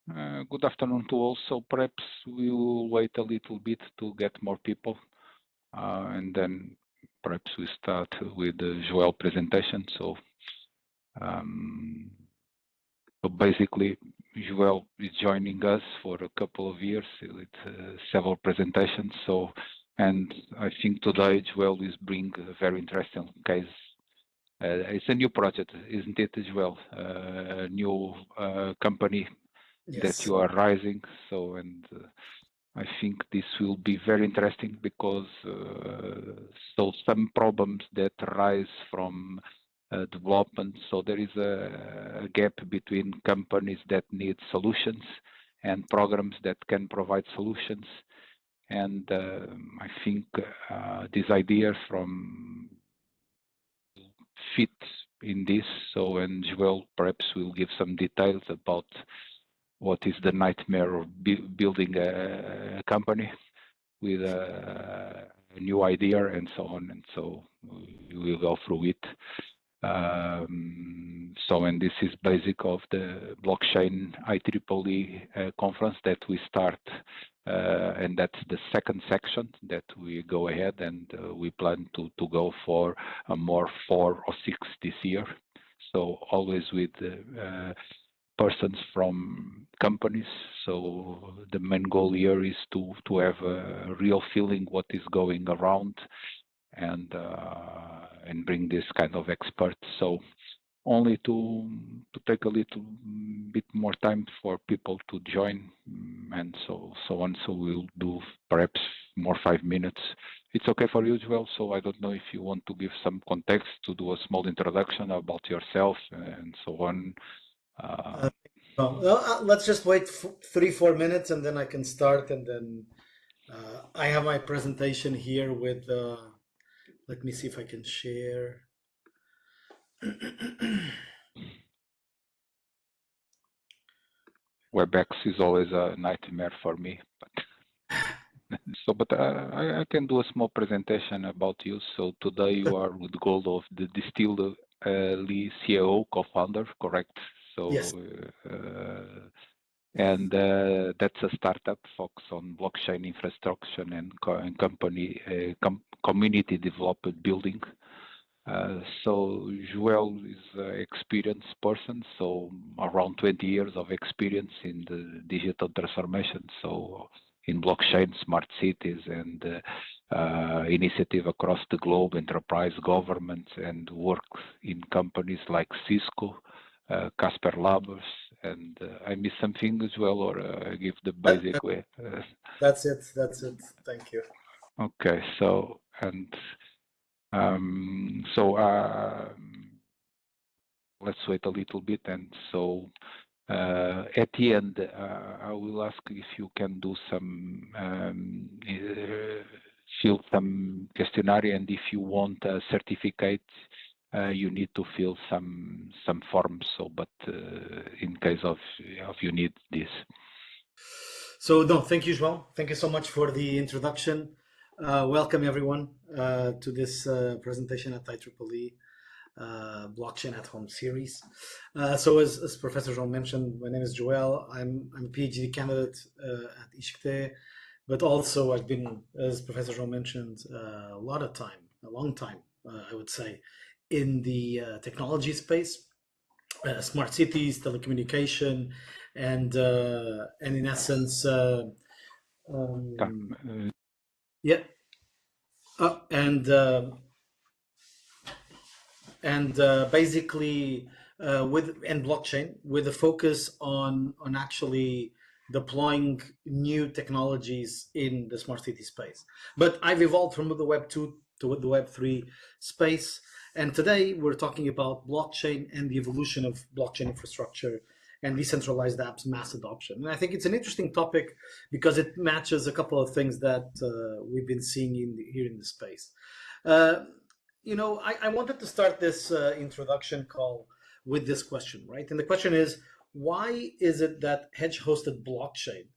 Good afternoon to all. So perhaps we will wait a little bit to get more people, and then perhaps we start with the Joel presentation. Um, so basically, Joel is joining us for a couple of years with several presentations. And I think today Joel is bringing a very interesting case. It's a new project, isn't it, Joel? A new company that you are rising. I think this will be very interesting because some problems that arise from development. So there is a gap between companies that need solutions and programs that can provide solutions. And I think these ideas from fit in this. So, and Joel perhaps will give some details about what is the nightmare of building a company with a new idea and so on. And so we will go through it. And this is basic of the blockchain IEEE conference that we start, and that's the second section that we go ahead, and we plan to go for a more 4 or 6 this year. So always with persons from companies. So the main goal here is to have a real feeling what is going around, and bring this kind of experts. So only to take a little bit more time for people to join, and so on. So we'll do perhaps more 5 minutes. It's okay for you as well. So I don't know if you want to give some context, to do a small introduction about yourself and so on. Let's just wait 3-4 minutes and then I can start. And then I have my presentation here with, let me see if I can share. WebEx is always a nightmare for me, but I can do a small presentation about you. So today you are with goal of the Distli CEO co-founder, correct? So yes. That's a startup focused on blockchain infrastructure and company community developed building. So Joel is an experienced person, so around 20 years of experience in the digital transformation, so in blockchain, smart cities, and initiative across the globe, enterprise, government, and work in companies like Cisco, Casper Labs, and I miss something as well, or give the basic way. That's it. Thank you. Okay, so let's wait a little bit, and so at the end I will ask if you can do some fill some questionnaire, and if you want a certificate you need to fill some forms. So but in case of you need this. So no, thank you, João. Thank you so much for the introduction. Welcome everyone to this presentation at IEEE Blockchain at Home series. So as Professor João mentioned, my name is Joel. I'm a PhD candidate at ISCTE, but also I've been, as Professor João mentioned, a long time, I would say, in the technology space, smart cities, telecommunication, and in essence, yeah, basically with blockchain, with a focus on actually deploying new technologies in the smart city space. But I've evolved from the Web 2 to the Web 3 space, and today we're talking about blockchain and the evolution of blockchain infrastructure and decentralized apps mass adoption. And I think it's an interesting topic because it matches a couple of things that we've been seeing here in the space. I wanted to start this introduction call with this question, right? And the question is, why is it that hedge-hosted blockchain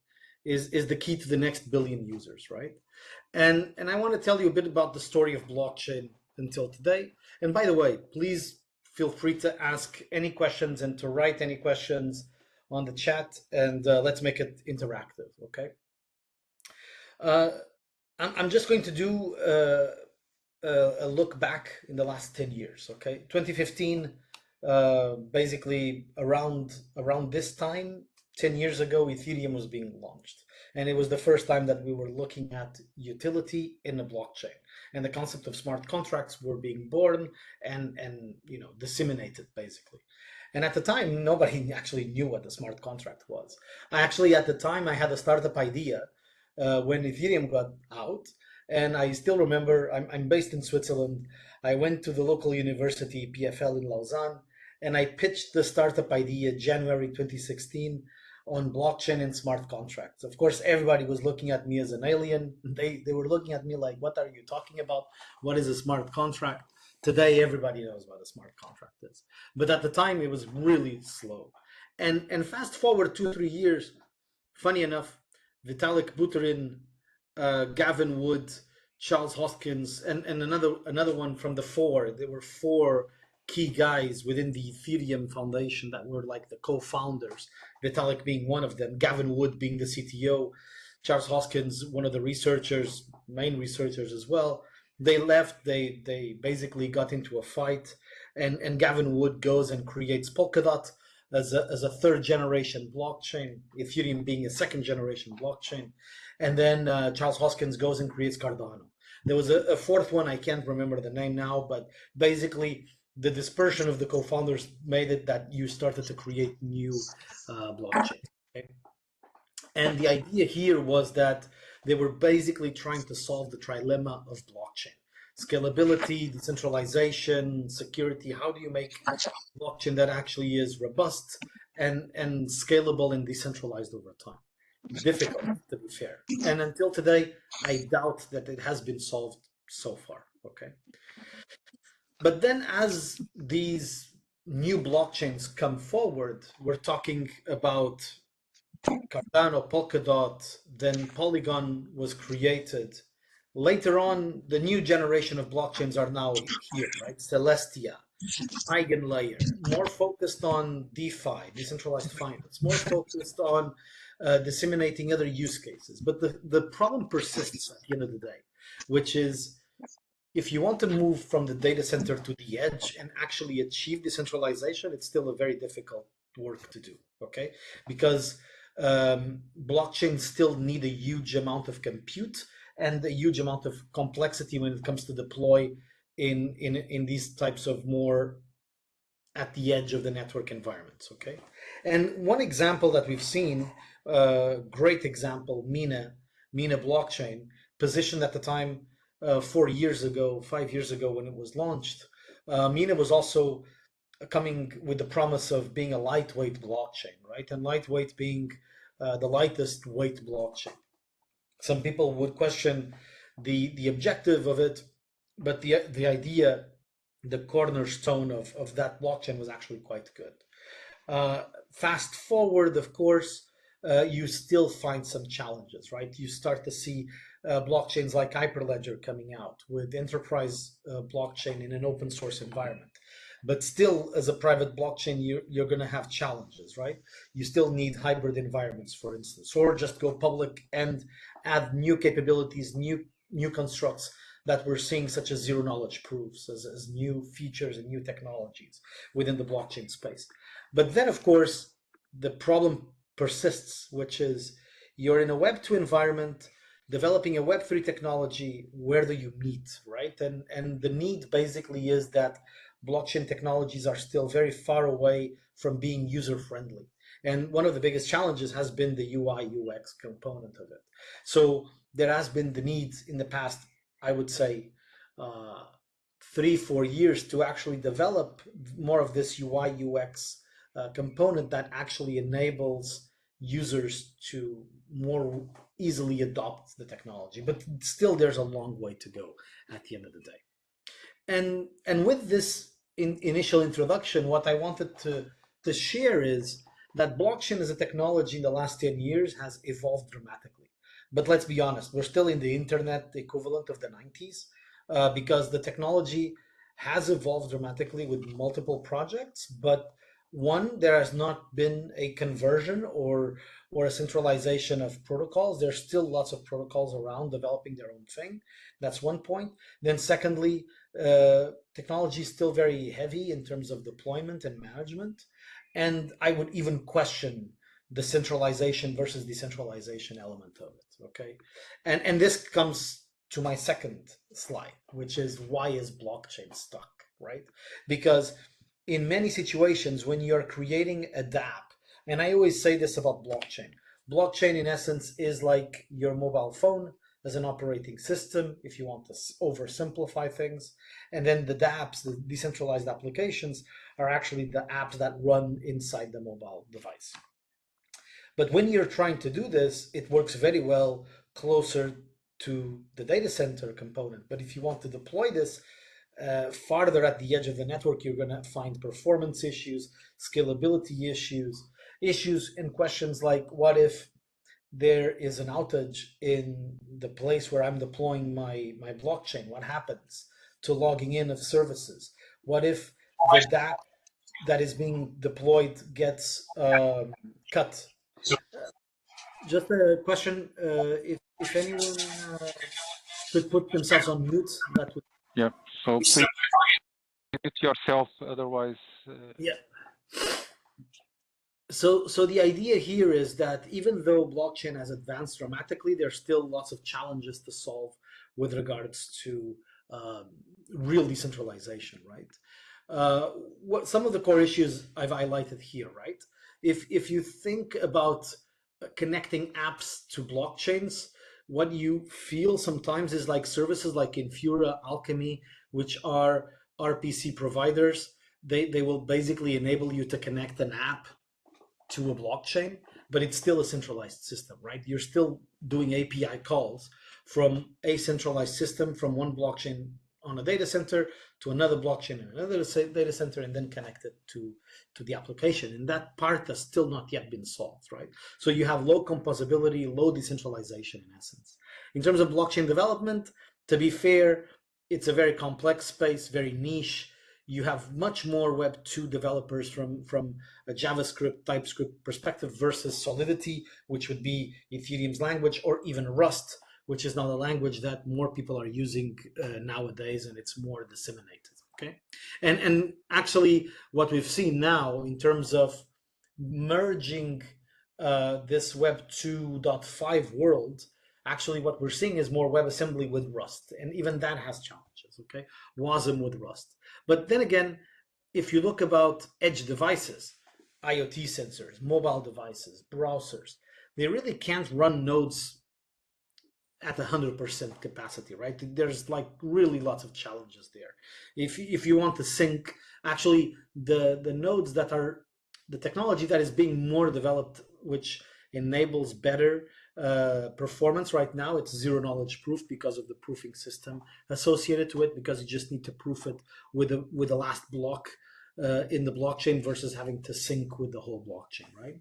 is the key to the next billion users, right? And I want to tell you a bit about the story of blockchain until today. And by the way, please feel free to ask any questions and to write any questions on the chat, and let's make it interactive, okay? I'm just going to do a look back in the last 10 years, okay? 2015, basically around this time, 10 years ago, Ethereum was being launched. And it was the first time that we were looking at utility in a blockchain. And the concept of smart contracts were being born and disseminated, basically. And at the time, nobody actually knew what the smart contract was. At the time, I had a startup idea when Ethereum got out. And I still remember, I'm based in Switzerland. I went to the local university, PFL in Lausanne, and I pitched the startup idea January 2016 on blockchain and smart contracts. Of course, everybody was looking at me as an alien. They were looking at me like, what are you talking about? What is a smart contract? Today, everybody knows what a smart contract is. But at the time, it was really slow. And fast forward 2-3 years, funny enough, Vitalik Buterin, Gavin Wood, Charles Hoskins, and another one from the four. There were four key guys within the Ethereum Foundation that were like the co-founders, Vitalik being one of them, Gavin Wood being the CTO, Charles Hoskins, one of the researchers, main researchers as well. They left, they basically got into a fight, and Gavin Wood goes and creates Polkadot as a third generation blockchain, Ethereum being a second generation blockchain. And then Charles Hoskins goes and creates Cardano. There was a fourth one, I can't remember the name now, but basically the dispersion of the co-founders made it that you started to create new blockchains. Okay? And the idea here was that they were basically trying to solve the trilemma of blockchain. Scalability, decentralization, security. How do you make blockchain that actually is robust and scalable and decentralized over time? Difficult, to be fair. And until today, I doubt that it has been solved so far, okay? But then as these new blockchains come forward, we're talking about Cardano, Polkadot, then Polygon was created. Later on, the new generation of blockchains are now here, right? Celestia, Eigenlayer, more focused on DeFi, decentralized finance, more focused on disseminating other use cases. But the problem persists at the end of the day, which is if you want to move from the data center to the edge and actually achieve decentralization, it's still a very difficult work to do, okay? Because blockchains still need a huge amount of compute and a huge amount of complexity when it comes to deploy in these types of more at the edge of the network environments, okay? And one example that we've seen, great example, Mina blockchain, positioned at the time 4 years ago, 5 years ago when it was launched. Mina was also coming with the promise of being a lightweight blockchain, right? And lightweight being the lightest weight blockchain. Some people would question the objective of it, but the idea, the cornerstone of that blockchain was actually quite good. Fast forward, of course, you still find some challenges, right? You start to see blockchains like Hyperledger coming out with enterprise blockchain in an open source environment. But still, as a private blockchain, you're going to have challenges, right? You still need hybrid environments, for instance, or just go public and add new capabilities, new constructs that we're seeing, such as zero knowledge proofs, as new features and new technologies within the blockchain space. But then, of course, the problem persists, which is you're in a Web2 environment, developing a Web3 technology. Where do you meet, right? And the need basically is that blockchain technologies are still very far away from being user-friendly. And one of the biggest challenges has been the UI UX component of it. So there has been the need in the past, I would say, 3-4 years to actually develop more of this UI UX component that actually enables users to more easily adopt the technology. But still, there's a long way to go at the end of the day. And with this initial introduction, what I wanted to share is that blockchain as a technology in the last 10 years has evolved dramatically. But let's be honest, we're still in the internet equivalent of the 90s because the technology has evolved dramatically with multiple projects, but one, there has not been a conversion or a centralization of protocols. There's still lots of protocols around developing their own thing. That's one point. Then secondly, technology is still very heavy in terms of deployment and management. And I would even question the centralization versus decentralization element of it. Okay. And this comes to my second slide, which is why is blockchain stuck, right? Because in many situations when you're creating a dApp, and I always say this about blockchain in essence is like your mobile phone as an operating system, if you want to oversimplify things. And then the dApps, the decentralized applications, are actually the apps that run inside the mobile device. But when you're trying to do this, it works very well closer to the data center component. But if you want to deploy this farther at the edge of the network, you're going to find performance issues, scalability issues and questions like, what if there is an outage in the place where I'm deploying my blockchain? What happens to logging in of services? What if the dApp that is being deployed gets cut? Just a question, if anyone could put themselves on mute, that would. Yeah. So please mute yourself, otherwise. Yeah. So the idea here is that even though blockchain has advanced dramatically, there's still lots of challenges to solve with regards to real decentralization, right? What some of the core issues I've highlighted here, right? If you think about connecting apps to blockchains, what you feel sometimes is like services like Infura, Alchemy, which are RPC providers. They will basically enable you to connect an app to a blockchain, but it's still a centralized system, right? You're still doing API calls from a centralized system, from one blockchain on a data center to another blockchain in another data center, and then connect it to the application. And that part has still not yet been solved, right? So you have low composability, low decentralization in essence. In terms of blockchain development, to be fair, it's a very complex space, very niche. You have much more Web 2 developers from a JavaScript, TypeScript perspective versus Solidity, which would be Ethereum's language, or even Rust, which is not a language that more people are using nowadays, and it's more disseminated. Okay, and actually, what we've seen now in terms of merging this Web 2.5 world, actually what we're seeing is more WebAssembly with Rust, and even that has challenges. Okay, WASM with Rust. But then again, if you look about edge devices, IoT sensors, mobile devices, browsers, they really can't run nodes at 100% capacity, right? There's like really lots of challenges there. If you want to sync, actually the nodes that are the technology that is being more developed, which enables better performance right now, it's zero knowledge proof because of the proofing system associated to it, because you just need to proof it with the last block in the blockchain versus having to sync with the whole blockchain, right?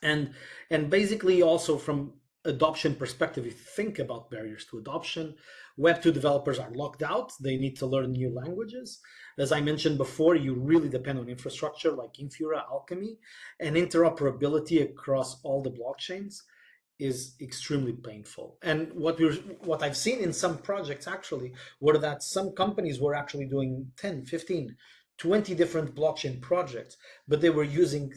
And basically also from adoption perspective, if you think about barriers to adoption, Web 2 developers are locked out. They need to learn new languages. As I mentioned before, you really depend on infrastructure like Infura, Alchemy, and interoperability across all the blockchains is extremely painful. And what I've seen in some projects actually were that some companies were actually doing 10, 15, 20 different blockchain projects, but they were using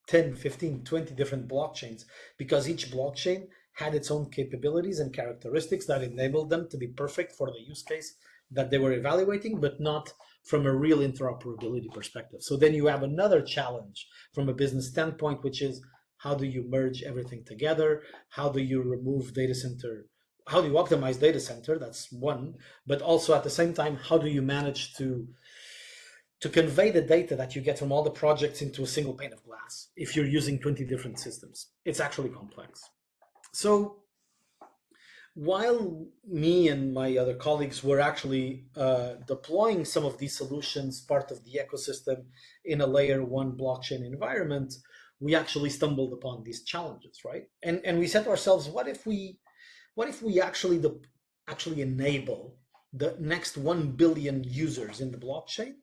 10, 15, 20 different blockchains because each blockchain had its own capabilities and characteristics that enabled them to be perfect for the use case that they were evaluating, but not from a real interoperability perspective. So then you have another challenge from a business standpoint, which is how do you merge everything together? How do you remove data center? How do you optimize data center? That's one. But also at the same time, how do you manage to convey the data that you get from all the projects into a single pane of glass if you're using 20 different systems? It's actually complex. So while me and my other colleagues were actually deploying some of these solutions, part of the ecosystem in a layer one blockchain environment, we actually stumbled upon these challenges, right? And we said to ourselves, what if we actually enable the next 1 billion users in the blockchain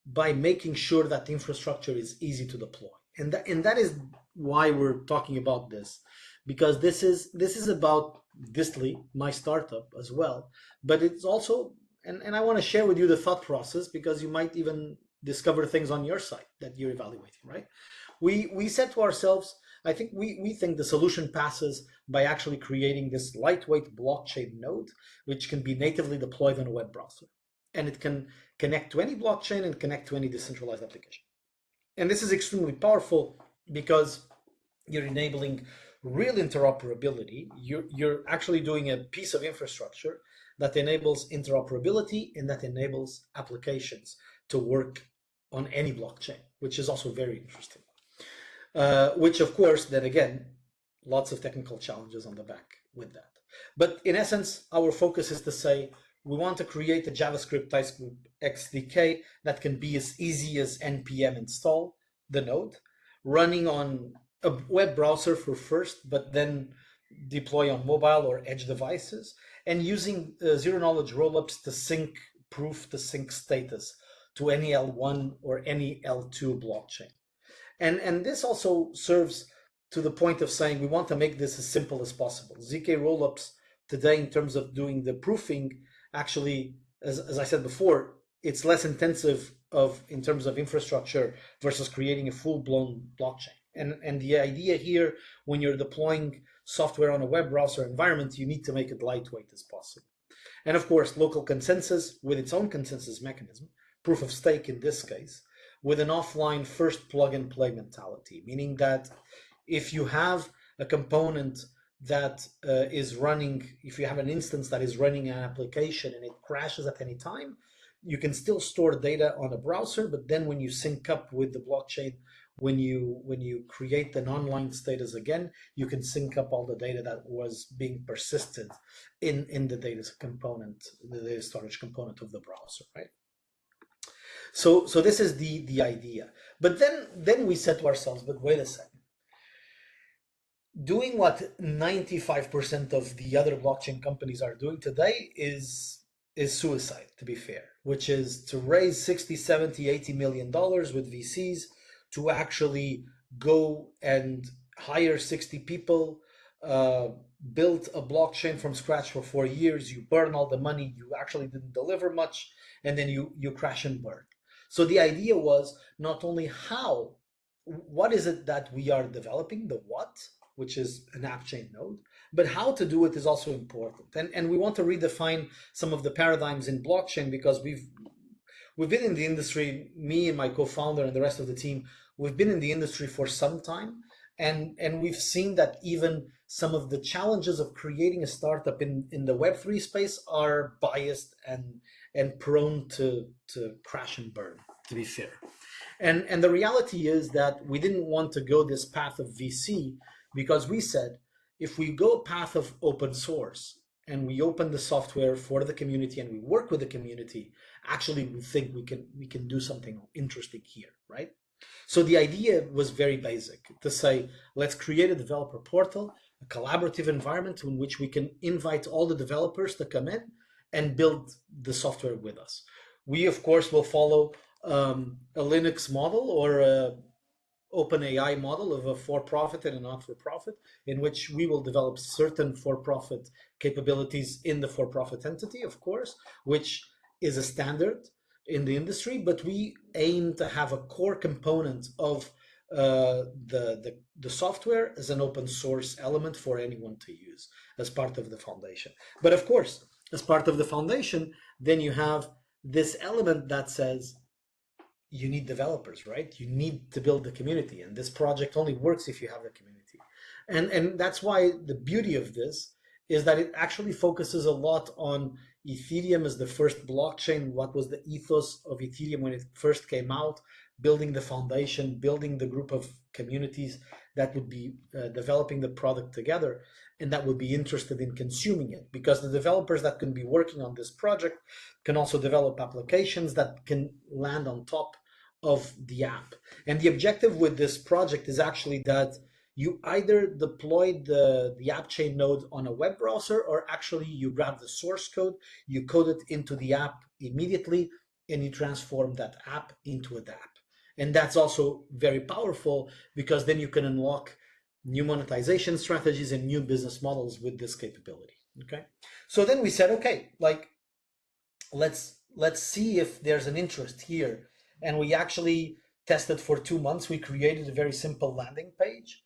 by making sure that the infrastructure is easy to deploy. And that is why we're talking about this, because this is about Distli, my startup as well, but it's also, and I want to share with you the thought process, because you might even discover things on your side that you're evaluating, right? We said to ourselves, I think we think the solution passes by actually creating this lightweight blockchain node, which can be natively deployed on a web browser. And it can connect to any blockchain and connect to any decentralized application. And this is extremely powerful because you're enabling real interoperability. You're actually doing a piece of infrastructure that enables interoperability and that enables applications to work on any blockchain, which is also very interesting. Which, of course, then again, lots of technical challenges on the back with that. But in essence, our focus is to say we want to create a JavaScript TypeScript XDK that can be as easy as npm install the node, running on a web browser for first, but then deploy on mobile or edge devices, and using zero-knowledge rollups to sync proof to sync status to any L1 or any L2 blockchain. And this also serves to the point of saying we want to make this as simple as possible. ZK rollups today, in terms of doing the proofing, actually, as I said before, it's less intensive in terms of infrastructure versus creating a full-blown blockchain. And the idea here, when you're deploying software on a web browser environment, you need to make it lightweight as possible. And of course, local consensus with its own consensus mechanism, proof of stake in this case, with an offline first plug and play mentality, meaning that if you have a component that is running, if you have an instance that is running an application and it crashes at any time, you can still store data on a browser, but then when you sync up with the blockchain, when you create an online status again, you can sync up all the data that was being persisted in the data component, the data storage component of the browser, right? So this is the idea. But then we said to ourselves, but wait a second. Doing what 95% of the other blockchain companies are doing today is suicide, to be fair, which is to raise 60, 70, 80 million dollars with VCs to actually go and hire 60 people, build a blockchain from scratch for 4 years, you burn all the money, you actually didn't deliver much, and then you crash and burn. So the idea was not only what is it that we are developing, the what, which is an app chain node, but how to do it is also important. And we want to redefine some of the paradigms in blockchain, because we've been in the industry, me and my co-founder and the rest of the team, we've been in the industry for some time, and we've seen that even some of the challenges of creating a startup in the Web3 space are biased and prone to crash and burn, to be fair. And the reality is that we didn't want to go this path of VC, because we said, if we go a path of open source and we open the software for the community and we work with the community, actually we think we can do something interesting here, right? So the idea was very basic, to say, let's create a developer portal, a collaborative environment in which we can invite all the developers to come in and build the software with us. We, of course, will follow a Linux model or a OpenAI model of a for-profit and a not-for-profit, in which we will develop certain for-profit capabilities in the for-profit entity, of course, which is a standard in the industry, but we aim to have a core component of the software as an open source element for anyone to use as part of the foundation. But of course, as part of the foundation, then you have this element that says, you need developers, right? You need to build the community, and this project only works if you have a community. And that's why the beauty of this is that it actually focuses a lot on Ethereum as the first blockchain. What was the ethos of Ethereum when it first came out? Building the foundation, building the group of communities that would be developing the product together and that would be interested in consuming it, because the developers that can be working on this project can also develop applications that can land on top of the app. And the objective with this project is actually that you either deploy the app chain node on a web browser, or actually you grab the source code, you code it into the app immediately, and you transform that app into a DApp. And that's also very powerful because then you can unlock new monetization strategies and new business models with this capability. Okay. So then we said, okay, like let's see if there's an interest here. And we actually tested for 2 months. We created a very simple landing page.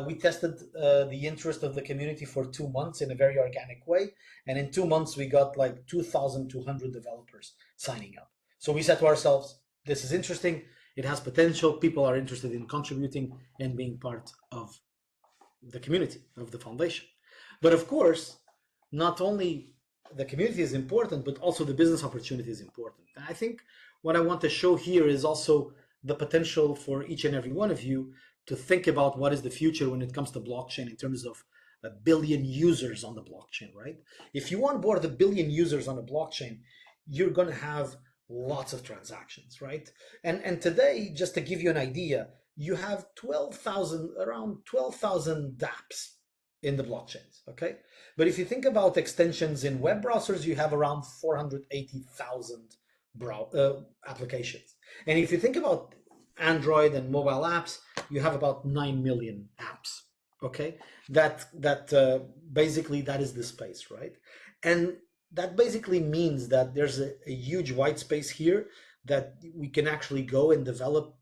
We tested the interest of the community for 2 months in a very organic way. And in 2 months, we got like 2,200 developers signing up. So we said to ourselves, this is interesting. It has potential. People are interested in contributing and being part of the community, of the foundation. But of course, not only the community is important, but also the business opportunity is important. And I think what I want to show here is also the potential for each and every one of you to think about what is the future when it comes to blockchain in terms of 1 billion users on the blockchain, right? If you onboard 1 billion users on a blockchain, you're going to have lots of transactions, right? And today, just to give you an idea, you have around 12,000 dApps in the blockchains, okay? But if you think about extensions in web browsers, you have around 480,000 applications. And if you think about Android and mobile apps, you have about 9 million apps, okay? Basically, that is the space, right? And that basically means that there's a huge white space here that we can actually go and develop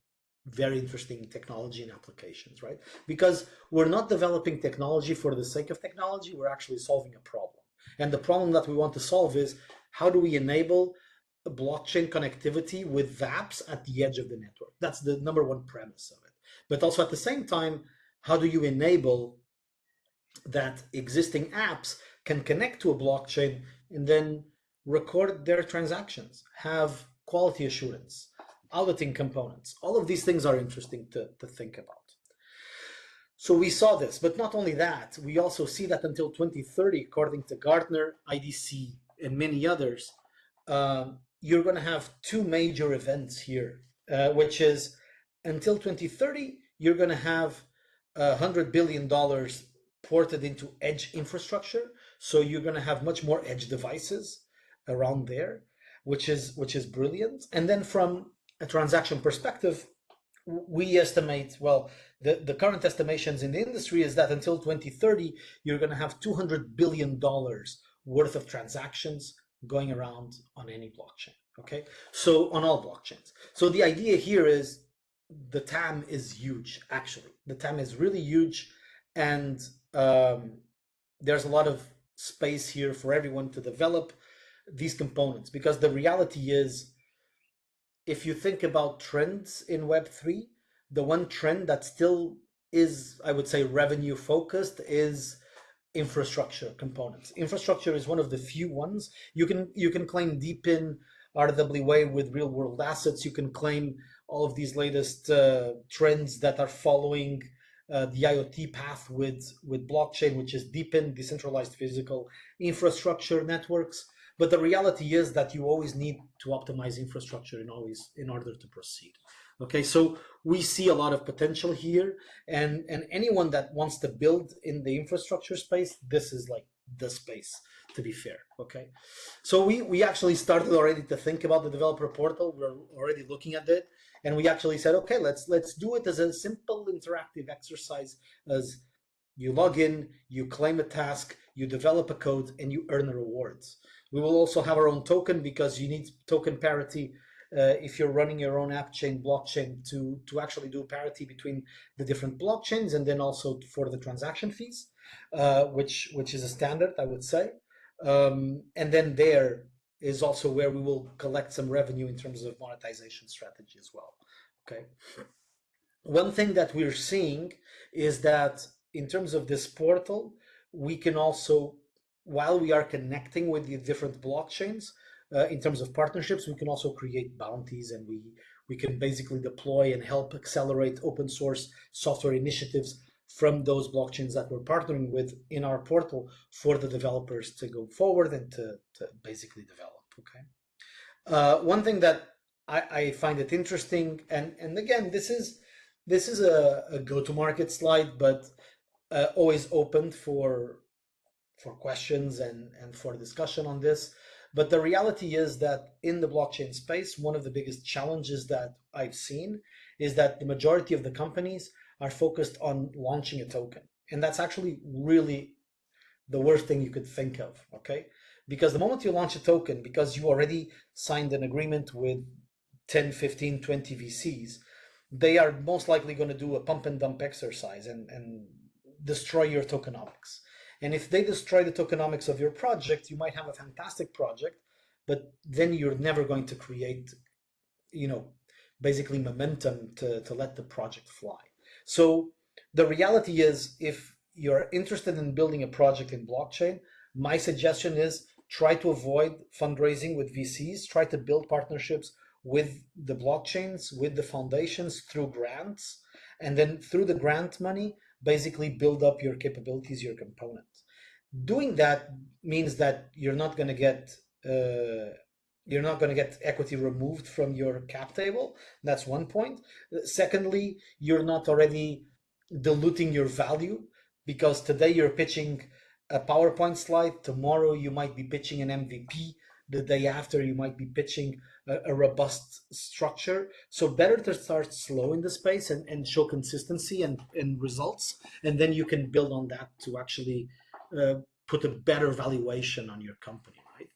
very interesting technology and applications, right? Because we're not developing technology for the sake of technology, we're actually solving a problem. And the problem that we want to solve is how do we enable blockchain connectivity with apps at the edge of the network? That's the number one premise of it. But also at the same time, how do you enable that existing apps can connect to a blockchain and then record their transactions, have quality assurance, auditing components? All of these things are interesting to think about. So we saw this, but not only that, we also see that until 2030, according to Gartner, IDC, and many others, you're going to have 2 major events here, which is until 2030, you're going to have $100 billion ported into edge infrastructure. So you're going to have much more edge devices around there, which is brilliant. And then from a transaction perspective, we estimate, well, the current estimations in the industry is that until 2030, you're going to have $200 billion worth of transactions going around on any blockchain, okay? So on all blockchains. So the idea here is the TAM is huge, actually. The TAM is really huge, and there's a lot of space here for everyone to develop these components, because the reality is, if you think about trends in Web3, the one trend that still is, I would say, revenue focused is infrastructure components. Infrastructure is one of the few ones. You can claim deep in RWA with real world assets. You can claim all of these latest trends that are following the IoT path with blockchain, which is deep in decentralized physical infrastructure networks. But the reality is that you always need to optimize infrastructure in order to proceed. Okay, so we see a lot of potential here, and anyone that wants to build in the infrastructure space, this is like the space, to be fair. Okay, so we actually started already to think about the developer portal. We're already looking at it, and we actually said, okay, let's do it as a simple interactive exercise. As you log in, you claim a task, you develop a code, and you earn rewards. We will also have our own token, because you need token parity if you're running your own app chain blockchain to actually do parity between the different blockchains, and then also for the transaction fees, which is a standard, I would say. And then there is also where we will collect some revenue in terms of monetization strategy as well. Okay. One thing that we're seeing is that in terms of this portal, we can also, while we are connecting with the different blockchains, in terms of partnerships, we can also create bounties, and we can basically deploy and help accelerate open source software initiatives from those blockchains that we're partnering with in our portal for the developers to go forward and to basically develop. Okay. One thing that I find it interesting, and again, this is a go-to-market slide, but always open for questions and for discussion on this. But the reality is that in the blockchain space, one of the biggest challenges that I've seen is that the majority of the companies are focused on launching a token. And that's actually really the worst thing you could think of, okay? Because the moment you launch a token, because you already signed an agreement with 10, 15, 20 VCs, they are most likely going to do a pump and dump exercise and destroy your tokenomics. And if they destroy the tokenomics of your project, you might have a fantastic project, but then you're never going to create, you know, basically momentum to let the project fly. So the reality is, if you're interested in building a project in blockchain, my suggestion is try to avoid fundraising with VCs, try to build partnerships with the blockchains, with the foundations through grants, and then through the grant money, basically build up your capabilities, your components. Doing that means that you're not going to get equity removed from your cap table. That's one point. Secondly, you're not already diluting your value, because today you're pitching a PowerPoint slide, tomorrow you might be pitching an MVP, the day after you might be pitching a robust structure. So better to start slow in the space and show consistency and results, and then you can build on that to actually put a better valuation on your company, right?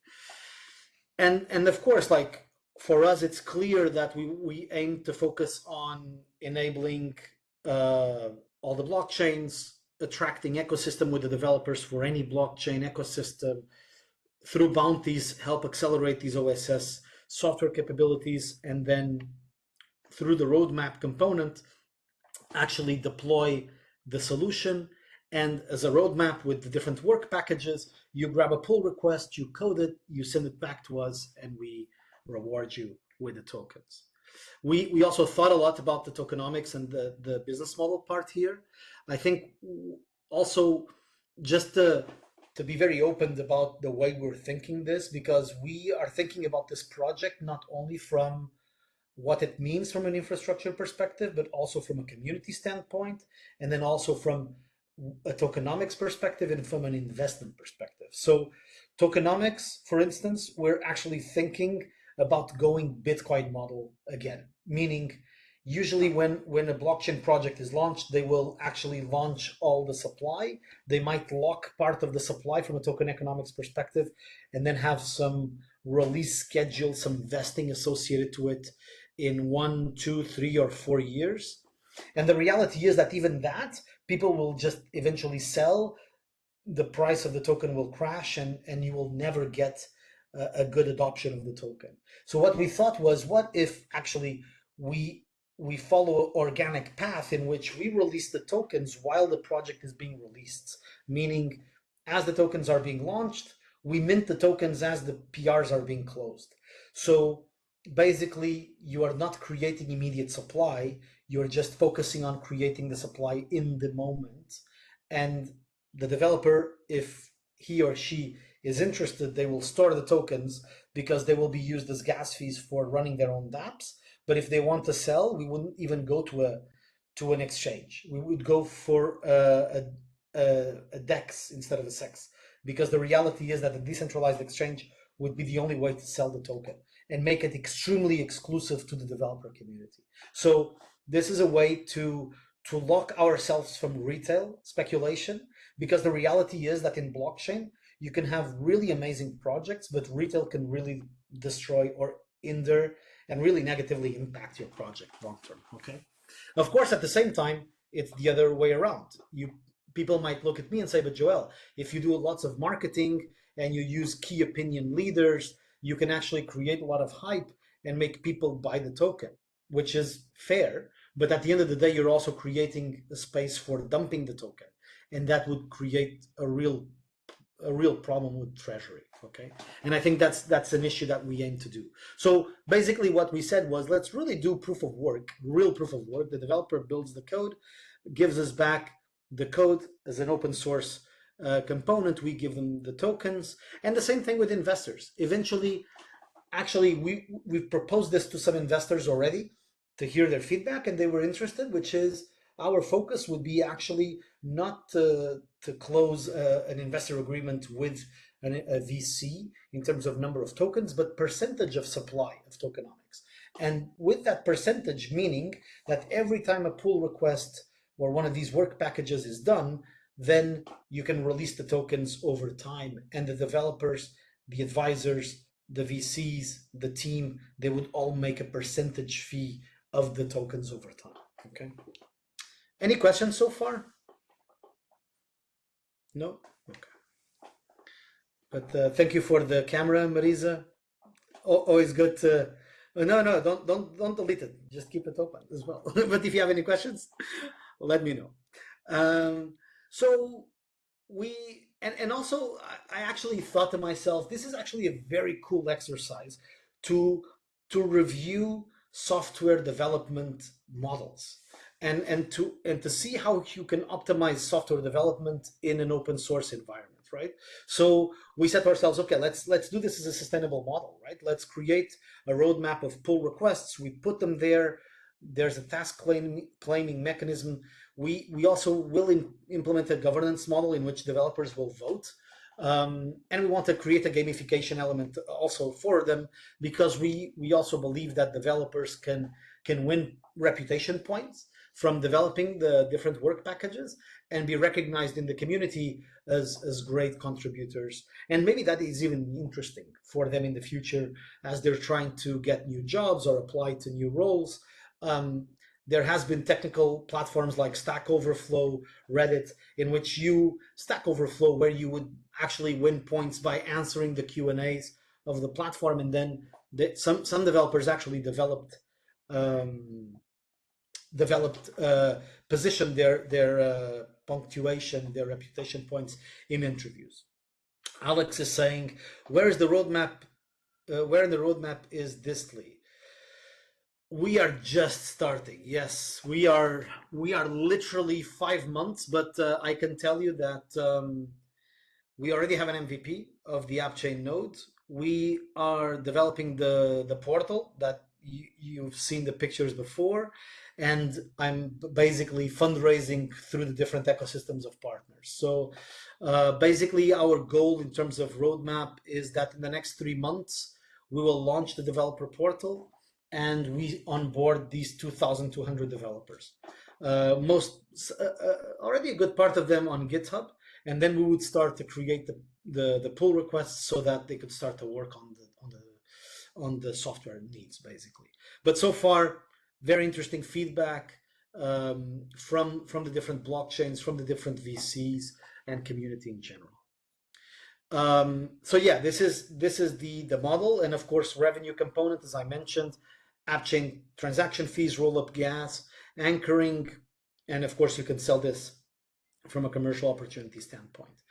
And of course, like for us, it's clear that we aim to focus on enabling all the blockchains, attracting ecosystem with the developers for any blockchain ecosystem, through bounties, help accelerate these OSS software capabilities, and then through the roadmap component, actually deploy the solution. And as a roadmap with the different work packages, you grab a pull request, you code it, you send it back to us, and we reward you with the tokens. We also thought a lot about the tokenomics and the business model part here. I think also just to be very open about the way we're thinking this, because we are thinking about this project not only from what it means from an infrastructure perspective, but also from a community standpoint, and then also from a tokenomics perspective and from an investment perspective. So tokenomics, for instance, we're actually thinking about going Bitcoin model again, meaning usually when a blockchain project is launched, they will actually launch all the supply. They might lock part of the supply from a token economics perspective, and then have some release schedule, some vesting associated to it in 1, 2, 3, or 4 years. And the reality is that even that, people will just eventually sell, the price of the token will crash, and you will never get a good adoption of the token. So what we thought was, what if actually we follow an organic path in which we release the tokens while the project is being released, meaning as the tokens are being launched, we mint the tokens as the PRs are being closed. So basically, you are not creating immediate supply, you're just focusing on creating the supply in the moment. And the developer, if he or she is interested, they will store the tokens because they will be used as gas fees for running their own dApps. But if they want to sell, we wouldn't even go to an exchange. We would go for a DEX instead of a SEX, because the reality is that the decentralized exchange would be the only way to sell the token and make it extremely exclusive to the developer community. So this is a way to lock ourselves from retail speculation, because the reality is that in blockchain, you can have really amazing projects, but retail can really destroy or hinder and really negatively impact your project long term, okay? Of course, at the same time, it's the other way around. People might look at me and say, but Joel, if you do lots of marketing and you use key opinion leaders, you can actually create a lot of hype and make people buy the token, which is fair. But at the end of the day, you're also creating a space for dumping the token. And that would create a real problem with treasury, okay? And I think that's an issue that we aim to do. So basically what we said was, let's really do proof of work, real proof of work. The developer builds the code, gives us back the code as an open source component. We give them the tokens, and the same thing with investors. Eventually, actually, we've proposed this to some investors already to hear their feedback, and they were interested, which is our focus would be actually not to close an investor agreement with a VC in terms of number of tokens, but percentage of supply of tokenomics. And with that percentage, meaning that every time a pull request or one of these work packages is done, then you can release the tokens over time, and the developers, the advisors, the VCs, the team, they would all make a percentage fee of the tokens over time. Okay. Any questions so far? No? Okay. But thank you for the camera, Marisa. Always good to. No, don't delete it. Just keep it open as well. But if you have any questions, let me know. So we and also I actually thought to myself, this is actually a very cool exercise to review software development models and to see how you can optimize software development in an open source environment, right? So we set ourselves, okay, let's do this as a sustainable model, right? Let's create a roadmap of pull requests. We put them there. There's a task claiming mechanism. We also will implement a governance model in which developers will vote. And we want to create a gamification element also for them, because we also believe that developers can win reputation points from developing the different work packages and be recognized in the community as great contributors. And maybe that is even interesting for them in the future as they're trying to get new jobs or apply to new roles. There has been technical platforms like Stack Overflow, Reddit, in which Stack Overflow, where you would actually win points by answering the Q&As of the platform, and then some developers actually position their punctuation, their reputation points in interviews. Alex is saying, where is the roadmap? Where in the roadmap is Distli? We are just starting. Yes, we are literally 5 months, but I can tell you that we already have an MVP of the AppChain node. We are developing the portal that you've seen the pictures before, and I'm basically fundraising through the different ecosystems of partners. So basically our goal in terms of roadmap is that in the next 3 months, we will launch the developer portal and we onboard these 2,200 developers. Already a good part of them on GitHub, and then we would start to create the pull requests so that they could start to work on the software needs, basically. But so far, very interesting feedback from the different blockchains, from the different VCs and community in general. So yeah, this is the model, and of course revenue component, as I mentioned, AppChain transaction fees, roll-up gas, anchoring, and of course you can sell this from a commercial opportunity standpoint.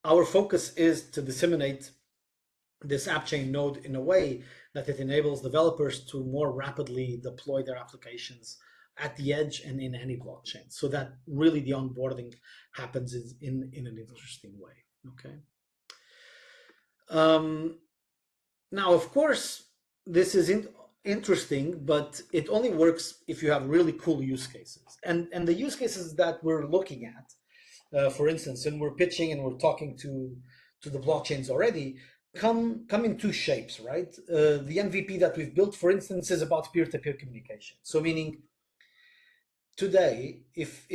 Our focus is to disseminate this AppChain node in a way that it enables developers to more rapidly deploy their applications at the edge and in any blockchain, so that really the onboarding happens in an interesting way. Okay. Now, of course, this is interesting, but it only works if you have really cool use cases. And the use cases that we're looking at, for instance, and we're pitching and we're talking to the blockchains already, come in two shapes, right? The MVP that we've built, for instance, is about peer-to-peer communication. So meaning today, if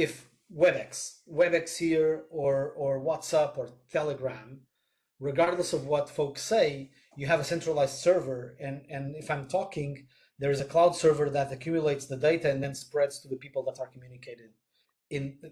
WebEx here or WhatsApp or Telegram, regardless of what folks say, you have a centralized server, and if I'm talking, there is a cloud server that accumulates the data and then spreads to the people that are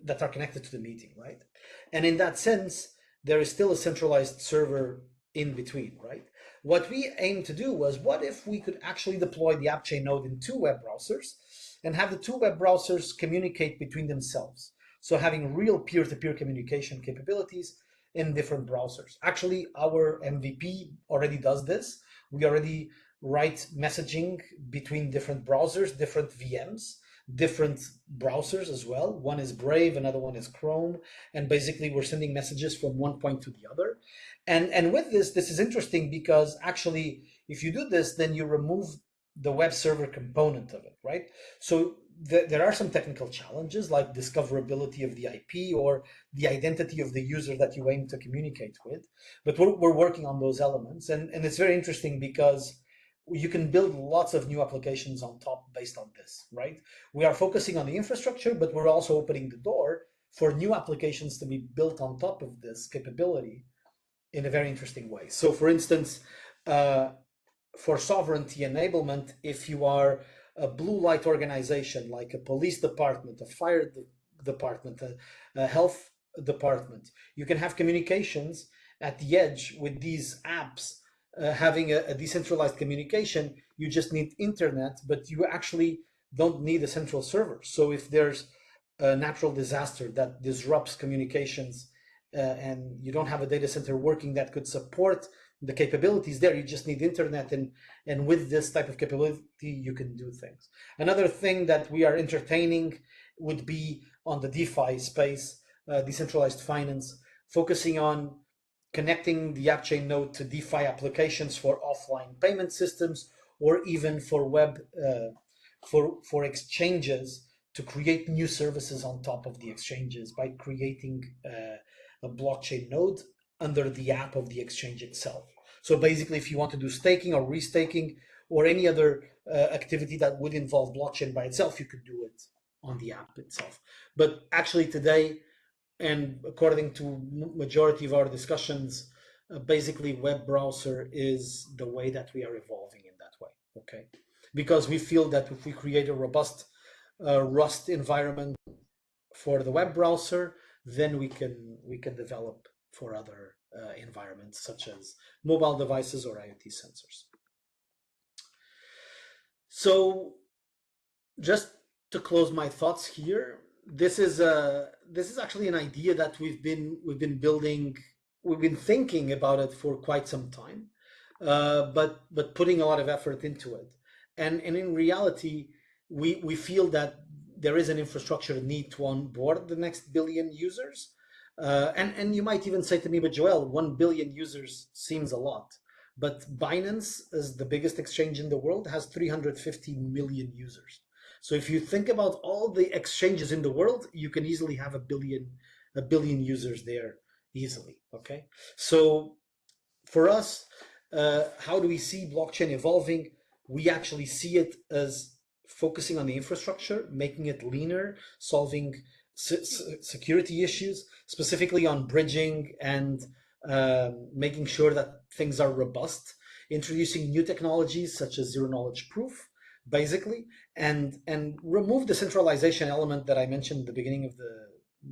that are connected to the meeting, right? And in that sense, there is still a centralized server in between, right? What we aimed to do was, what if we could actually deploy the AppChain node in two web browsers and have the two web browsers communicate between themselves? So having real peer-to-peer communication capabilities in different browsers. Actually, our MVP already does this. We already write messaging between different browsers, different VMs, different browsers as well. One is Brave, another one is Chrome, and basically we're sending messages from one point to the other. And with this is interesting because actually, if you do this, then you remove the web server component of it, right? So there are some technical challenges like discoverability of the IP or the identity of the user that you aim to communicate with, but we're working on those elements, and it's very interesting because you can build lots of new applications on top based on this, right? We are focusing on the infrastructure, but we're also opening the door for new applications to be built on top of this capability in a very interesting way. So for instance, for sovereignty enablement, if you are a blue light organization like a police department, a fire department, a health department, you can have communications at the edge with these apps. Having a decentralized communication, you just need internet, but you actually don't need a central server. So if there's a natural disaster that disrupts communications and you don't have a data center working that could support the capabilities there, you just need internet, and with this type of capability you can do things. Another thing that we are entertaining would be on the DeFi space, decentralized finance, focusing on connecting the AppChain node to DeFi applications for offline payment systems, or even for web for exchanges to create new services on top of the exchanges by creating a blockchain node under the app of the exchange itself. So basically, if you want to do staking or restaking or any other activity that would involve blockchain by itself, you could do it on the app itself. But actually today, and according to majority of our discussions, basically web browser is the way that we are evolving in that way, okay? Because we feel that if we create a robust Rust environment for the web browser, then we can develop for other environments such as mobile devices or IoT sensors. So just to close my thoughts here, this is actually an idea that we've been building. We've been thinking about it for quite some time, but putting a lot of effort into it. And in reality, we feel that there is an infrastructure need to onboard the next billion users. And you might even say to me, but Joel, 1 billion users seems a lot. But Binance, as the biggest exchange in the world, has 350 million users. So if you think about all the exchanges in the world, you can easily have a billion users there easily. Okay. So for us, how do we see blockchain evolving? We actually see it as focusing on the infrastructure, making it leaner, solving security issues, specifically on bridging and making sure that things are robust, introducing new technologies such as zero knowledge proof, basically, and remove the centralization element that I mentioned at the beginning of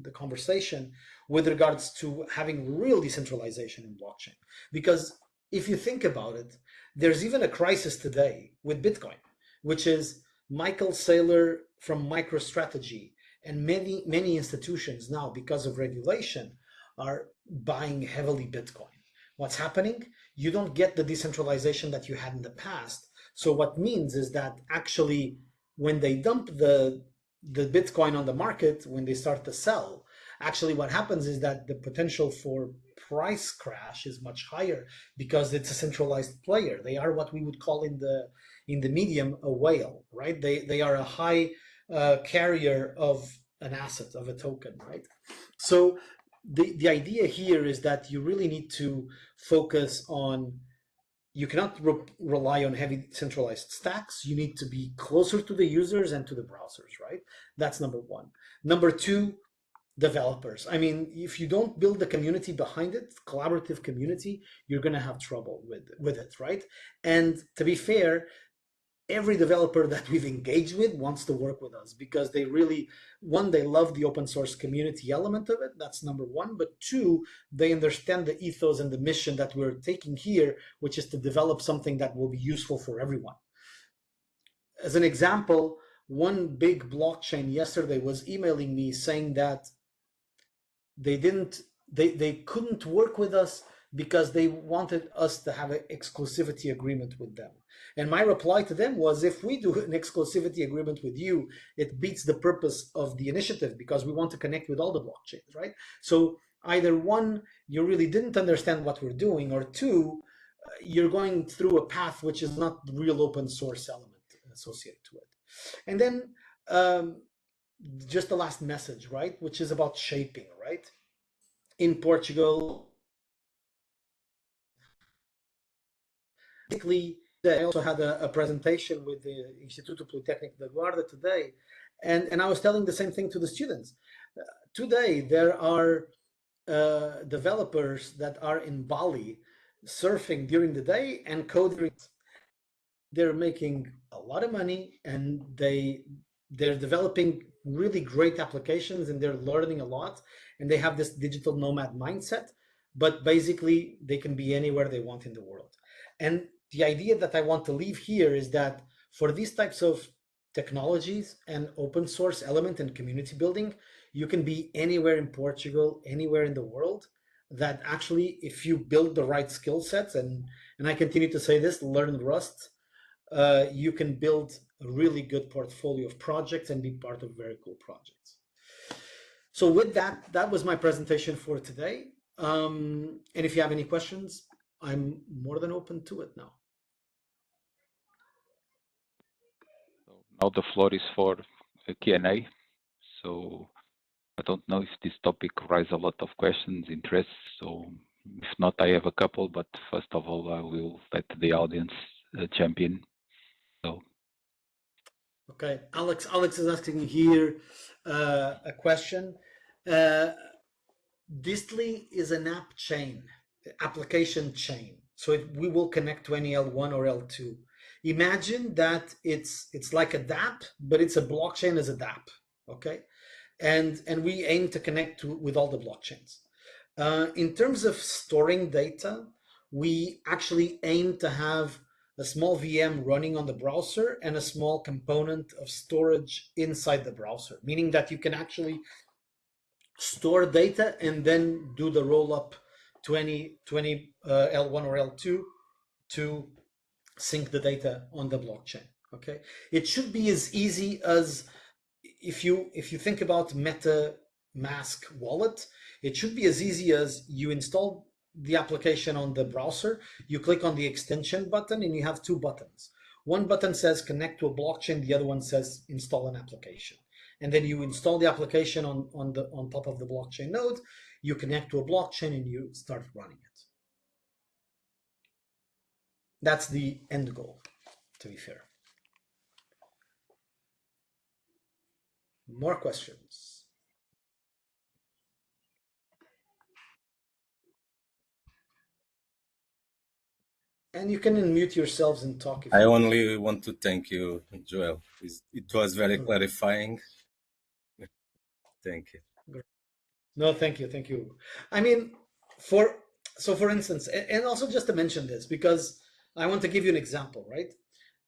the conversation with regards to having real decentralization in blockchain. Because if you think about it, there's even a crisis today with Bitcoin, which is Michael Saylor from MicroStrategy and many institutions now, because of regulation, are buying heavily Bitcoin. What's happening? You don't get the decentralization that you had in the past. So what means is that actually when they dump the Bitcoin on the market, when they start to sell, actually what happens is that the potential for price crash is much higher because it's a centralized player. They are what we would call in the medium a whale, right? They are a high carrier of an asset, of a token, right? So the idea here is that you really need to focus on, you cannot rely on heavy centralized stacks. You need to be closer to the users and to the browsers, right? That's number one. Number two, developers. I mean, if you don't build the community behind it, collaborative community, you're going to have trouble with it, right? And to be fair, every developer that we've engaged with wants to work with us because they really, one, they love the open source community element of it. That's number one. But two, they understand the ethos and the mission that we're taking here, which is to develop something that will be useful for everyone. As an example, one big blockchain yesterday was emailing me saying that they couldn't work with us because they wanted us to have an exclusivity agreement with them. And my reply to them was, if we do an exclusivity agreement with you, it beats the purpose of the initiative because we want to connect with all the blockchains, right? So either one, you really didn't understand what we're doing, or two, you're going through a path which is not the real open source element associated to it. And then um, just the last message, right? Which is about shaping, right? In Portugal, basically, I also had a presentation with the Instituto Politécnico da Guarda today, and I was telling the same thing to the students. Today, there are developers that are in Bali surfing during the day and coding. They're making a lot of money, and they're developing really great applications, and they're learning a lot, and they have this digital nomad mindset, but basically they can be anywhere they want in the world. And the idea that I want to leave here is that for these types of technologies and open source element and community building, you can be anywhere in Portugal, anywhere in the world. That actually, if you build the right skill sets, and I continue to say this, learn Rust, you can build a really good portfolio of projects and be part of very cool projects. So with that, that was my presentation for today. And if you have any questions, I'm more than open to it now. So now the floor is for a Q&A. So I don't know if this topic raises a lot of questions, interests. So if not, I have a couple, but first of all, I will let the audience jump in. So. Okay, Alex is asking here a question. Distli is an app chain, application chain. So we will connect to any L1 or L2. Imagine that it's like a DApp, but it's a blockchain as a DApp. Okay, and we aim to connect with all the blockchains. In terms of storing data, we actually aim to have a small VM running on the browser and a small component of storage inside the browser, meaning that you can actually store data and then do the roll up to any L1 or L2 to sync the data on the blockchain. Okay, it should be as easy as if you think about MetaMask wallet, it should be as easy as you install the application on the browser, you click on the extension button, and you have two buttons. One button says connect to a blockchain, the other one says install an application. And then you install the application on top of the blockchain node, you connect to a blockchain, and you start running it. That's the end goal, to be fair. More questions? And you can unmute yourselves and talk. I only want to thank you, Joel. It was very clarifying. Thank you. No, thank you. Thank you. I mean, for instance, and also just to mention this, because I want to give you an example, right?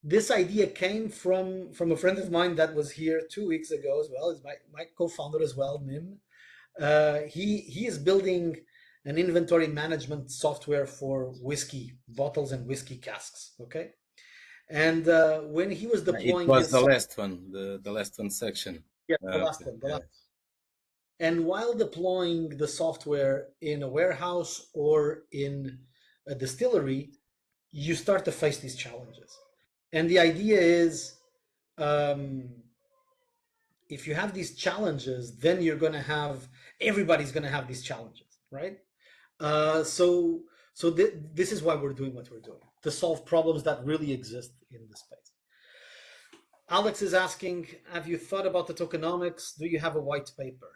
This idea came from a friend of mine that was here 2 weeks ago as well. Is my co-founder as well, Mim. He is building an inventory management software for whiskey bottles and whiskey casks. Okay, and when he was deploying, it was the last one, the last one section. Yeah, the last one. The last. And while deploying the software in a warehouse or in a distillery, you start to face these challenges. And the idea is, if you have these challenges, then you're going to have, everybody's going to have these challenges, right? So this is why we're doing what we're doing, to solve problems that really exist in the space. Alex is asking, have you thought about the tokenomics? Do you have a white paper?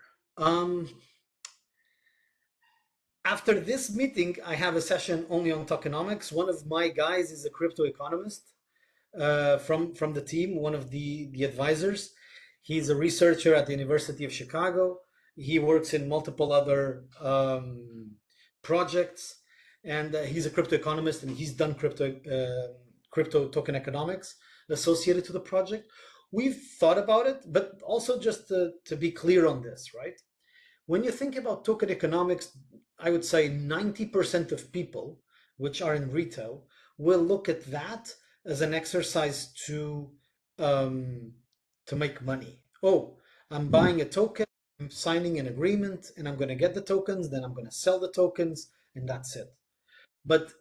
After this meeting, I have a session only on tokenomics. One of my guys is a crypto economist from the team, one of the advisors. He's a researcher at the University of Chicago. He works in multiple other projects, and he's a crypto economist, and he's done crypto token economics associated to the project. We've thought about it, but also just to be clear on this, right? When you think about token economics, I would say 90% of people, which are in retail, will look at that as an exercise to make money. Oh, I'm buying a token, I'm signing an agreement, and I'm going to get the tokens, then I'm going to sell the tokens, and that's it. But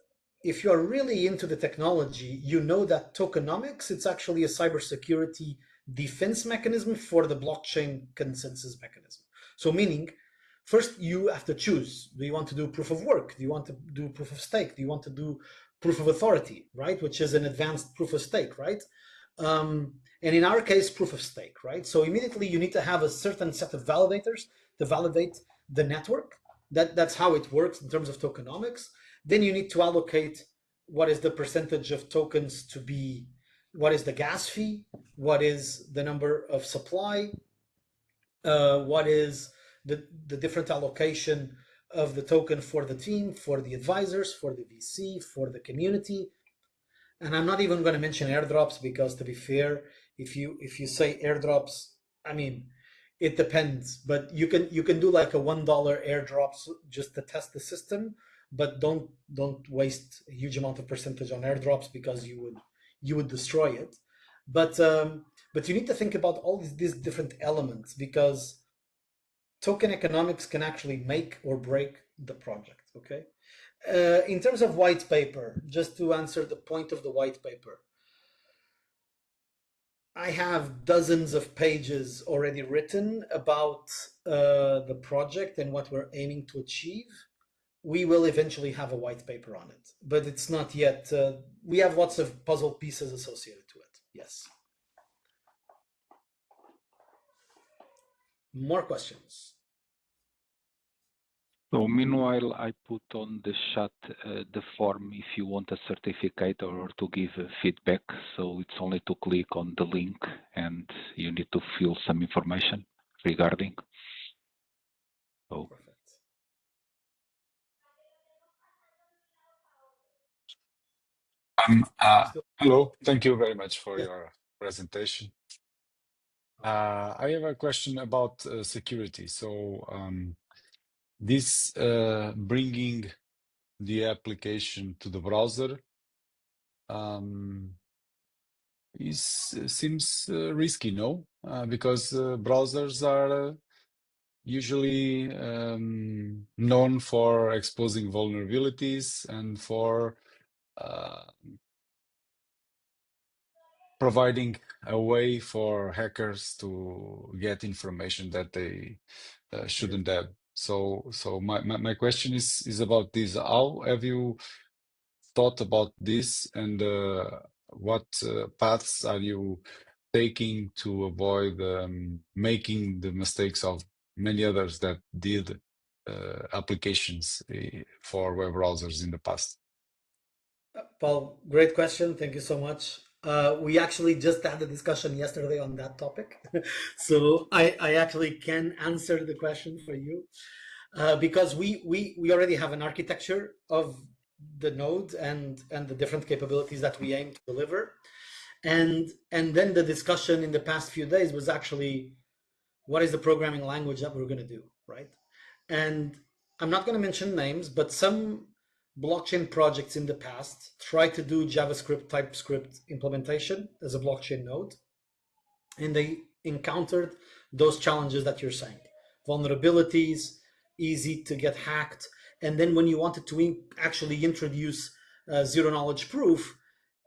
if you are really into the technology, you know that tokenomics, it's actually a cybersecurity defense mechanism for the blockchain consensus mechanism. So meaning, first you have to choose, do you want to do proof of work? Do you want to do proof of stake? Do you want to do proof of authority, right? Which is an advanced proof of stake, right? And in our case, proof of stake, right? So immediately you need to have a certain set of validators to validate the network. That's how it works in terms of tokenomics. Then you need to allocate what is the percentage of tokens to be, what is the gas fee, what is the number of supply, what is the different allocation of the token for the team, for the advisors, for the VC, for the community. And I'm not even going to mention airdrops because, to be fair, if you say airdrops, I mean, it depends. But you can do like a $1 airdrop just to test the system, but don't waste a huge amount of percentage on airdrops because you would destroy it. But you need to think about all these different elements because token economics can actually make or break the project. Okay. In terms of white paper, just to answer the point of the white paper, I have dozens of pages already written about the project and what we're aiming to achieve. We will eventually have a white paper on it, but it's not yet. We have lots of puzzle pieces associated to it. Yes. More questions? So meanwhile, I put on the chat the form if you want a certificate or to give feedback. So it's only to click on the link and you need to fill some information regarding. So. Hello, thank you very much for your presentation. I have a question about security. So this bringing the application to the browser seems risky, no? Because browsers are usually known for exposing vulnerabilities and for providing a way for hackers to get information that they shouldn't have. So my question is about this. How have you thought about this, and what paths are you taking to avoid making the mistakes of many others that did applications for web browsers in the past? Paul, great question. Thank you so much. We actually just had a discussion yesterday on that topic. So I actually can answer the question for you because we already have an architecture of the node and the different capabilities that we aim to deliver. And then the discussion in the past few days was actually, what is the programming language that we're going to do, right? And I'm not going to mention names, but some blockchain projects in the past tried to do JavaScript, TypeScript implementation as a blockchain node, and they encountered those challenges that you're saying. Vulnerabilities, easy to get hacked, and then when you wanted to actually introduce zero knowledge proof,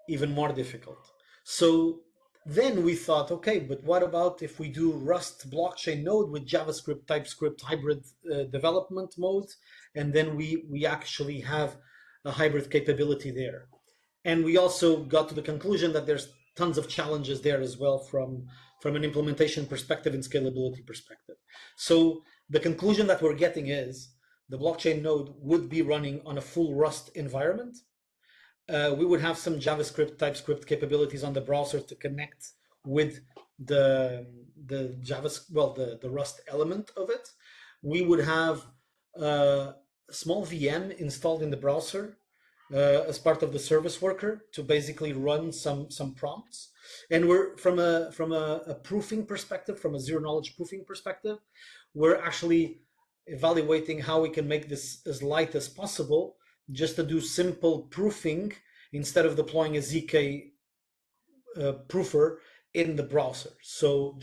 even more difficult. So then we thought, okay, but what about if we do Rust blockchain node with JavaScript, TypeScript hybrid development mode, and then we actually have a hybrid capability there. And we also got to the conclusion that there's tons of challenges there as well from an implementation perspective and scalability perspective. So the conclusion that we're getting is the blockchain node would be running on a full Rust environment. We would have some JavaScript, TypeScript capabilities on the browser to connect with the Rust element of it. We would have a small VM installed in the browser as part of the service worker to basically run some prompts. And we're from a proofing perspective, from a zero knowledge proofing perspective, we're actually evaluating how we can make this as light as possible, just to do simple proofing instead of deploying a ZK proofer in the browser. So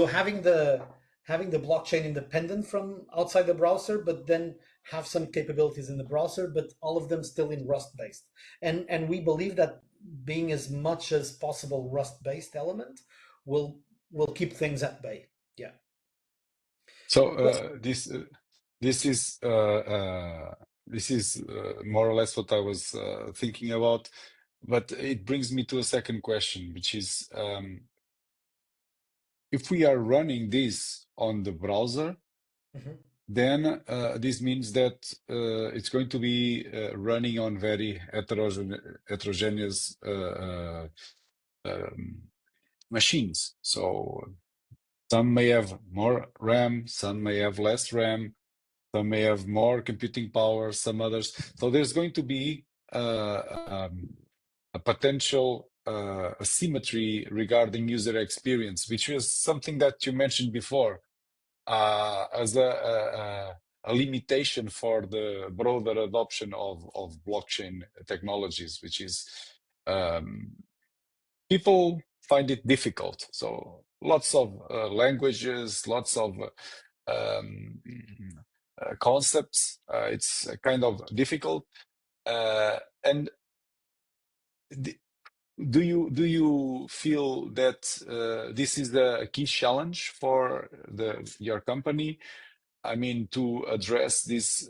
having the blockchain independent from outside the browser, but then have some capabilities in the browser, but all of them still in Rust based. And we believe that being as much as possible Rust based element will keep things at bay. Yeah. So this is more or less what I was thinking about, but it brings me to a second question, which is if we are running this on the browser, then this means that it's going to be running on very heterogeneous machines. So some may have more RAM, some may have less RAM, some may have more computing power, some others. So there's going to be a potential asymmetry regarding user experience, which was something that you mentioned before as a limitation for the broader adoption of blockchain technologies, which is people find it difficult. So lots of languages, lots of concepts. It's kind of difficult. And do you feel that this is the key challenge for your company? I mean, to address this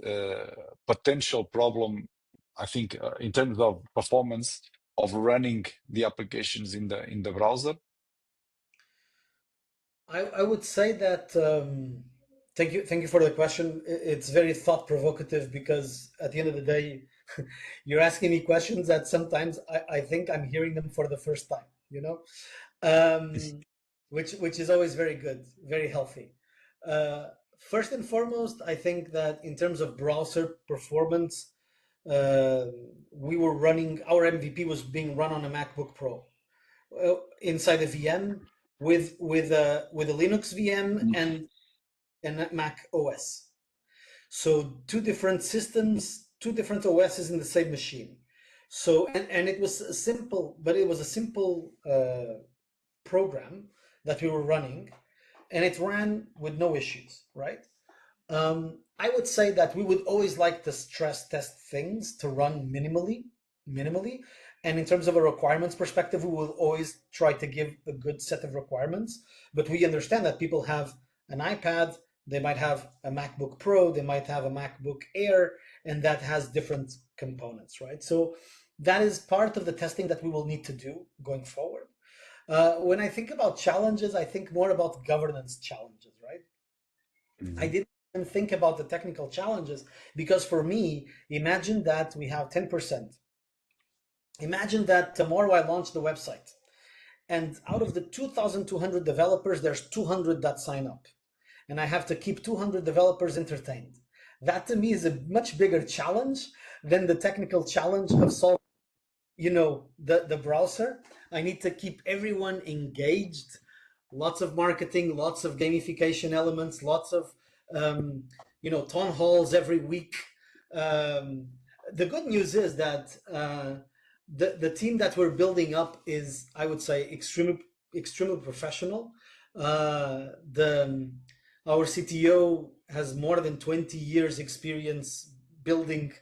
potential problem, I think in terms of performance of running the applications in the browser. I would say that thank you for the question. It's very thought provocative because at the end of the day, you're asking me questions that sometimes I think I'm hearing them for the first time. You know, which is always very good, very healthy. First and foremost, I think that in terms of browser performance, we were running our MVP was being run on a MacBook Pro inside a VM with a Linux VM and a Mac OS. So two different systems, two different OSs in the same machine. So and it was a simple, but it was a simple program that we were running, and it ran with no issues, right? I would say that we would always like to stress test things to run minimally. And in terms of a requirements perspective, we will always try to give a good set of requirements. But we understand that people have an iPad, they might have a MacBook Pro, they might have a MacBook Air, and that has different components, right? So that is part of the testing that we will need to do going forward. When I think about challenges, I think more about governance challenges, right? I didn't even think about the technical challenges because for me, imagine that we have 10%. Imagine that tomorrow I launch the website and out of the 2,200 developers, there's 200 that sign up. And I have to keep 200 developers entertained. That to me is a much bigger challenge than the technical challenge of solving, the browser. I need to keep everyone engaged, lots of marketing, lots of gamification elements, lots of town halls every week. The good news is that the team that we're building up is, I would say, extremely professional. Our CTO has more than 20 years experience building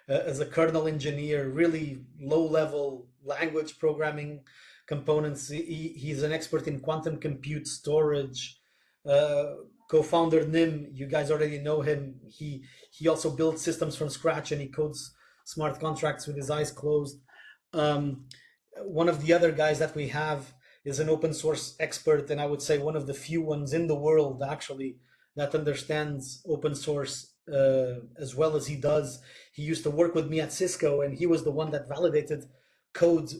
as a kernel engineer, really low-level language programming components. He's an expert in quantum compute storage. Co-founder Nim, you guys already know him. He also builds systems from scratch and he codes smart contracts with his eyes closed. One of the other guys that we have is an open source expert, and I would say one of the few ones in the world actually that understands open source as well as he does. He used to work with me at Cisco, and he was the one that validated code.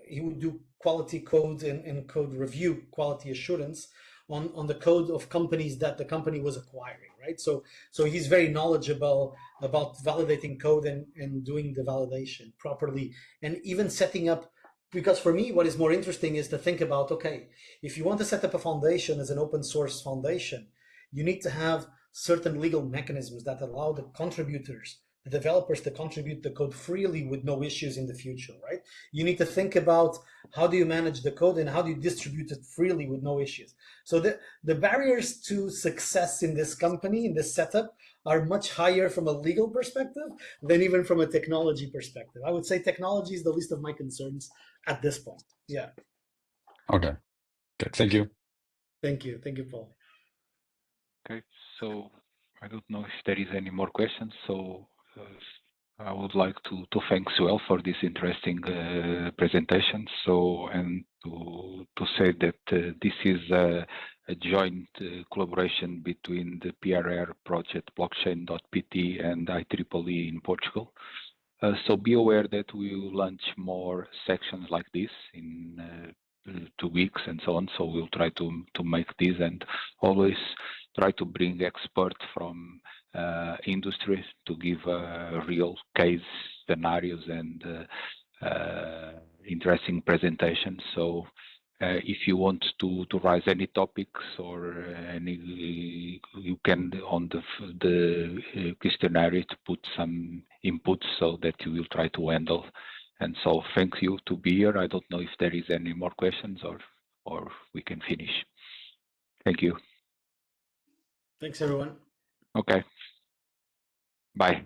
He would do quality code and code review, quality assurance on the code of companies that the company was acquiring, right? So he's very knowledgeable about validating code and doing the validation properly, and even setting up. Because for me, what is more interesting is to think about, okay, if you want to set up a foundation as an open source foundation, you need to have certain legal mechanisms that allow the contributors, the developers, to contribute the code freely with no issues in the future, right? You need to think about how do you manage the code and how do you distribute it freely with no issues. So the barriers to success in this company, in this setup, are much higher from a legal perspective than even from a technology perspective. I would say technology is the least of my concerns at this point. Yeah. Okay. Okay, thank you. Thank you, Paul. Okay, so I don't know if there is any more questions. So I would like to thank Suel for this interesting presentation. So, and to say that this is a joint collaboration between the PRR project blockchain.pt and IEEE in Portugal. So be aware that we will launch more sections like this in 2 weeks and so on. So we'll try to make this and always try to bring experts from industry to give real case scenarios and interesting presentations. So if you want to raise any topics or any, you can on the questionnaire to put some inputs so that you will try to handle. And so thank you to be here. I don't know if there is any more questions or we can finish. Thank you. Thanks, everyone. Okay. Bye.